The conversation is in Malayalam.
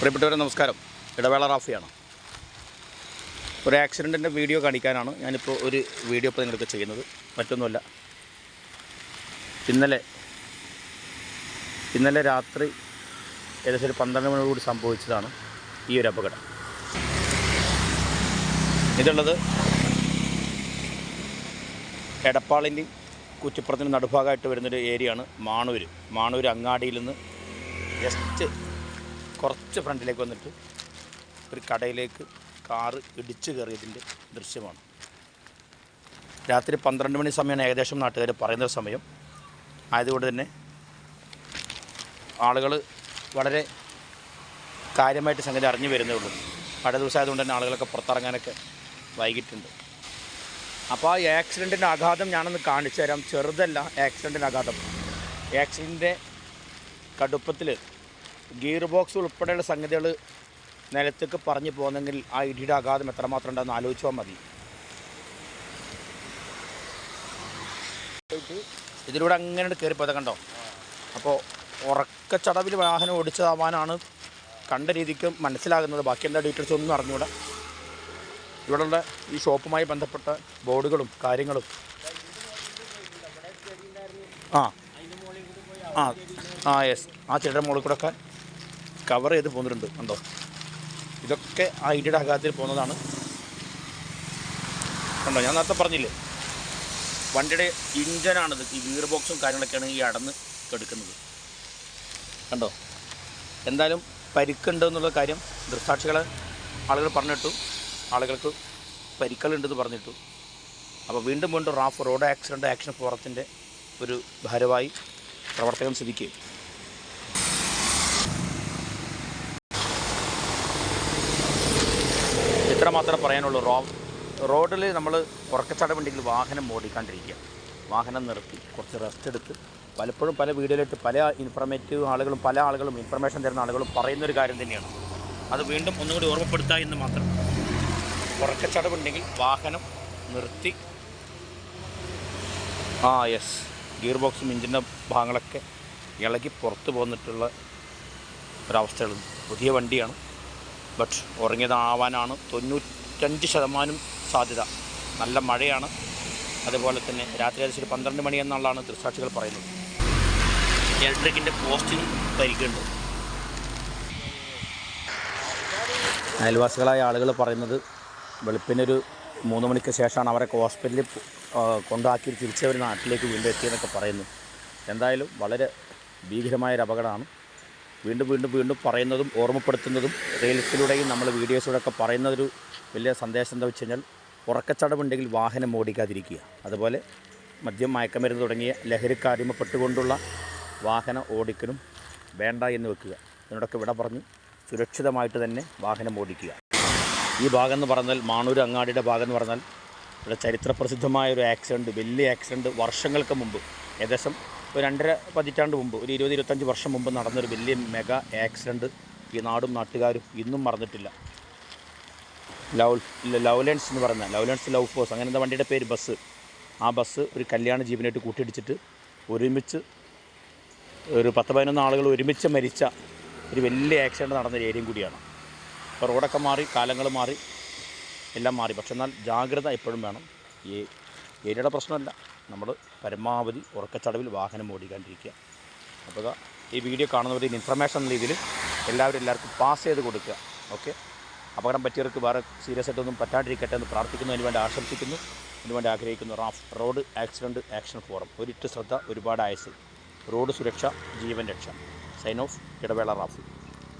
പ്രിയപ്പെട്ടവരെ നമസ്കാരം. ഇടവേള റാഫിയാണ്. ഒരു ആക്സിഡൻറ്റിൻ്റെ വീഡിയോ കാണിക്കാനാണ് ഞാനിപ്പോൾ ഒരു വീഡിയോ ഇപ്പോൾ നിങ്ങൾക്ക് ചെയ്യുന്നത്. മറ്റൊന്നുമല്ല, ഇന്നലെ രാത്രി ഏകദേശം ഒരു 12 മണിയോടുകൂടി സംഭവിച്ചതാണ് ഈ ഒരു അപകടം. ഇതുള്ളത് എടപ്പാളിൻ്റെയും കുറ്റിപ്പുറത്തിൻ്റെ നടുഭാഗമായിട്ട് വരുന്നൊരു ഏരിയയാണ് മാണൂർ അങ്ങാടിയിൽ നിന്ന് ജസ്റ്റ് കുറച്ച് ഫ്രണ്ടിലേക്ക് വന്നിട്ട് ഒരു കടയിലേക്ക് കാറ് ഇടിച്ചു കയറിയതിൻ്റെ ദൃശ്യമാണ്. രാത്രി 12 മണി സമയമാണ് ഏകദേശം നാട്ടുകാർ പറയുന്ന സമയം ആയതുകൊണ്ട് തന്നെ ആളുകൾ വളരെ കാര്യമായിട്ട് സംഗതി അറിഞ്ഞു വരുന്നേ ഉള്ളൂ. പല ദിവസമായതുകൊണ്ട് തന്നെ ആളുകളൊക്കെ പുറത്തിറങ്ങാനൊക്കെ വൈകിട്ടുണ്ട്. അപ്പോൾ ആ ആക്സിഡൻറ്റിൻ്റെ ആഘാതം ഞാനൊന്ന് കാണിച്ചു തരാം. ചെറുതല്ല ആക്സിഡൻറ്റിൻ്റെ ആഘാതം. ആക്സിഡൻറ്റിൻ്റെ കടുപ്പത്തിൽ ഗിയർ ബോക്സ് ഉൾപ്പെടെയുള്ള സംഗതികൾ നിലത്തേക്ക് പറഞ്ഞു പോകുന്നെങ്കിൽ ആ ഇടിയുടെ ആഘാതം എത്രമാത്രം ഉണ്ടെന്ന് ആലോചിച്ചാൽ മതി. ഇതിലൂടെ അങ്ങനെ കയറിപ്പോയത് കണ്ടോ. അപ്പോൾ ഉറക്കച്ചടവിൽ വാഹനം ഓടിച്ചതാവാനാണ് കണ്ട രീതിക്ക് മനസ്സിലാകുന്നത്. ബാക്കി എന്താ ഡീറ്റെയിൽസ് ഒന്നും അറിഞ്ഞൂടാ. ഇവിടെയുള്ള ഈ ഷോപ്പുമായി ബന്ധപ്പെട്ട ബോർഡുകളും കാര്യങ്ങളും യെസ്, ആ ചെടിയുടെ മുകളിൽ കൂടെ ഒക്കെ കവർ ചെയ്ത് പോകുന്നുണ്ട് കണ്ടോ. ഇതൊക്കെ ആ ഇടിയുടെ ആഘാതത്തിൽ പോകുന്നതാണ് കണ്ടോ. ഞാൻ നേരത്തെ പറഞ്ഞില്ലേ, വണ്ടിയുടെ ഇഞ്ചനാണിത്. ഈ ഗിയർ ബോക്സും കാര്യങ്ങളൊക്കെയാണ് ഈ അടന്ന് കെടുക്കുന്നത് കണ്ടോ. എന്തായാലും പരിക്കുണ്ട് എന്നുള്ള കാര്യം ദൃക്സാക്ഷികളെ ആളുകൾ പറഞ്ഞിട്ടു. ആളുകൾക്ക് പരിക്കലുണ്ടെന്ന് പറഞ്ഞിട്ടു. അപ്പോൾ വീണ്ടും റോഡ് ആക്സിഡൻറ്റ് ആക്ഷൻ ഫോറത്തിൻ്റെ ഒരു ഭാരവാഹി പ്രവർത്തകൻ സ്ഥിതിക്ക് ഇത്ര മാത്രമേ പറയാനുള്ളൂ. റോഡിൽ നമ്മൾ ഉറക്കച്ചടവുണ്ടെങ്കിൽ വാഹനം ഓടിക്കാണ്ടിരിക്കുക. വാഹനം നിർത്തി കുറച്ച് റെസ്റ്റ് എടുത്ത്, പലപ്പോഴും പല വീഡിയോയിലായിട്ട് പല ആളുകളും ഇൻഫർമേഷൻ തരുന്ന ആളുകളും പറയുന്നൊരു കാര്യം തന്നെയാണ്. അത് വീണ്ടും ഒന്നുകൂടി ഓർമ്മപ്പെടുത്തുക എന്ന് മാത്രം. ഉറക്കച്ചടവുണ്ടെങ്കിൽ വാഹനം നിർത്തി യെസ്, ഗിയർ ബോക്സും ഇഞ്ചിൻ്റെ ഭാഗങ്ങളൊക്കെ ഇളകി പുറത്ത് പോന്നിട്ടുള്ള ഒരവസ്ഥകൾ. പുതിയ വണ്ടിയാണ്, ബട്ട് ഉറങ്ങിയതാവാനാണ് 95% സാധ്യത. നല്ല മഴയാണ്. അതുപോലെ തന്നെ രാത്രി ഏകദേശം 12 മണി എന്നുള്ളതാണ് ദൃക്സാക്ഷികൾ പറയുന്നത്. ഇലക്ട്രിക്കിൻ്റെ പോസ്റ്റിന് പരിക്കുണ്ട്. അയൽവാസികളായ ആളുകൾ പറയുന്നത് വെളുപ്പിനൊരു 3 മണിക്ക് ശേഷമാണ് അവരൊക്കെ ഹോസ്പിറ്റലിൽ കൊണ്ടാക്കി തിരിച്ചവർ നാട്ടിലേക്ക് വീണ്ടും എത്തിയെന്നൊക്കെ പറയുന്നു. എന്തായാലും വളരെ ഭീകരമായൊരു അപകടമാണ്. വീണ്ടും പറയുന്നതും ഓർമ്മപ്പെടുത്തുന്നതും റീൽസിലൂടെയും നമ്മൾ വീഡിയോസിലൂടെയൊക്കെ പറയുന്നതൊരു വലിയ സന്ദേശം എന്താ വെച്ച് കഴിഞ്ഞാൽ, ഉറക്കച്ചടവുണ്ടെങ്കിൽ വാഹനം ഓടിക്കാതിരിക്കുക. അതുപോലെ മദ്യം, മയക്കമരുന്ന് തുടങ്ങിയ ലഹരിക്ക് അടിമപ്പെട്ടുകൊണ്ടുള്ള വാഹന ഓടിക്കലും വേണ്ട എന്ന് വെക്കുക. ഇതിനോടൊക്കെ വിട പറഞ്ഞ് സുരക്ഷിതമായിട്ട് തന്നെ വാഹനം ഓടിക്കുക. ഈ ഭാഗം എന്ന് പറഞ്ഞാൽ മാണൂർ അങ്ങാടിയുടെ ഭാഗം എന്ന് പറഞ്ഞാൽ ഇവിടെ ചരിത്രപ്രസിദ്ധമായൊരു ആക്സിഡൻറ്റ്, വലിയ ആക്സിഡൻറ്റ് വർഷങ്ങൾക്ക് മുമ്പ്, ഏകദേശം ഒരു 2.5 പതിറ്റാണ്ട് മുമ്പ്, ഒരു 20-25 വർഷം മുമ്പ് നടന്നൊരു വലിയ മെഗാ ആക്സിഡൻറ്റ് ഈ നാടും നാട്ടുകാരും ഇന്നും മറന്നിട്ടില്ല. ലവ്ലൻസ് എന്ന് പറഞ്ഞ ലവ് ഫോഴ്സ് അങ്ങനെ എന്താ വണ്ടിയുടെ പേര്, ബസ്. ആ ബസ് ഒരു കല്യാണ ജീവനായിട്ട് കൂട്ടിയിടിച്ചിട്ട് ഒരുമിച്ച് ഒരു 10-11 ആളുകൾ ഒരുമിച്ച് മരിച്ച ഒരു വലിയ ആക്സിഡൻറ്റ് നടന്നൊരു ഏരിയയും കൂടിയാണ്. ഇപ്പോൾ റോഡൊക്കെ മാറി, കാലങ്ങൾ മാറി, എല്ലാം മാറി. പക്ഷെ എന്നാൽ ജാഗ്രത എപ്പോഴും വേണം. ഈ ഏരിയയുടെ പ്രശ്നമല്ല, നമ്മൾ പരമാവധി ഉറക്കച്ചടവിൽ വാഹനം ഓടിക്കാണ്ടിരിക്കുക. അപ്പോൾ ഈ വീഡിയോ കാണുന്നവർ ഇൻഫർമേഷൻ എന്ന രീതിയിൽ എല്ലാവർക്കും പാസ് ചെയ്ത് കൊടുക്കുക. ഓക്കെ, അപകടം പറ്റിയവർക്ക് വേറെ സീരിയസ് ആയിട്ടൊന്നും പറ്റാണ്ടിരിക്കട്ടെ എന്ന് പ്രാർത്ഥിക്കുന്നതിന് വേണ്ടി ആശംസിക്കുന്നു, അതിനുവേണ്ടി ആഗ്രഹിക്കുന്നു. Road accident action forum. ഒരിട്ട് ശ്രദ്ധ, ഒരുപാട് ആയുസ്. റോഡ് സുരക്ഷ, ജീവൻ രക്ഷ. സൈൻ ഓഫ്, ഇടവേള റാഫി.